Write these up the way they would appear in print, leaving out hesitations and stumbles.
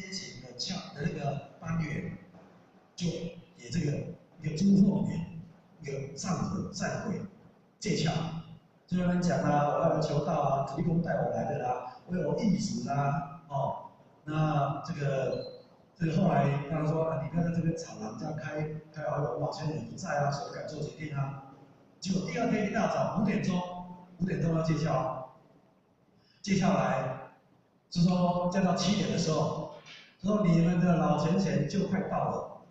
这一群的那个班员，就给这个一个朱凤莲一个上者善会借窍，就有人讲啊，我要求道啊，土地公带我来的啦，为我义主啦，哦，那这个后来他说啊，你不要在这边吵了，这样开完我老先生也不在啊，谁敢做决定啊？结果第二天一大早5点钟要借窍，借窍来，就说借到7点的时候，说你们的老钱钱就快到了，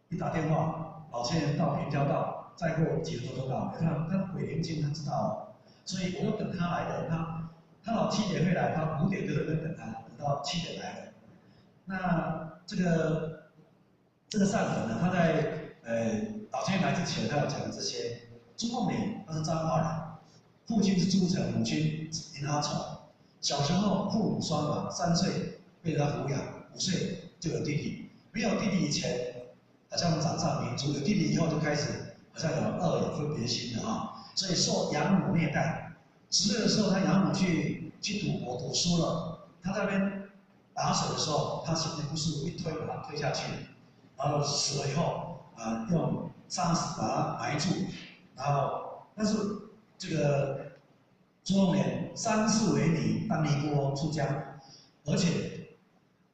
一打电话，老钱钱到平交道，再过几分钟就到。他鬼灵精，他知道哦，所以我就等他来的，他老7点会来，他5点就在那边等他，等到7点来了。那这个善人呢，他在老钱来之前，他有讲这些。朱凤莲他是彰化人，父亲是朱成，母亲林阿丑。小时候父母双亡，3岁被他抚养，5岁就有弟弟。没有弟弟以前，好像掌上明珠；有弟弟以后就开始好像有恶有分别心了啊，所以受养母虐待。10岁的时候，他养母去赌博赌输了，他在那边打水的时候，他心里不舒服，一推把他推下去，然后死了以后用沙石把他埋住。然后，但是这个朱凤莲3世为尼，当尼姑出家，而且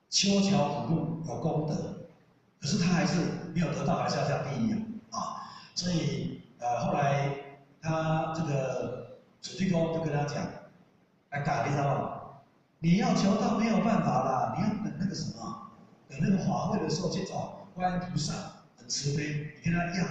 修桥补路有功德，可是他还是没有得到，还是要下地狱啊！所以后来他这个土地公就跟他讲，来嘎，你知道吗？你要求道没有办法啦，你要等那个什么，等那个法会的时候去找观音菩萨，很慈悲，你跟他要。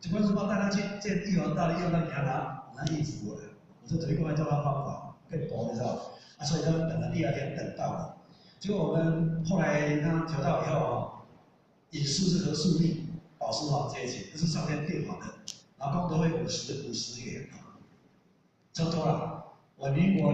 就观世音带他去见玉皇大帝，玉皇大帝给他拿衣服过来。我说土地公还教他方法，更薄，你知道？所以他们等了第2天等到了。结果我们后来他求道以后饮食是和素命、宝石坊这一些，这是上天定好的，然后功德会50元，差不多了。我民国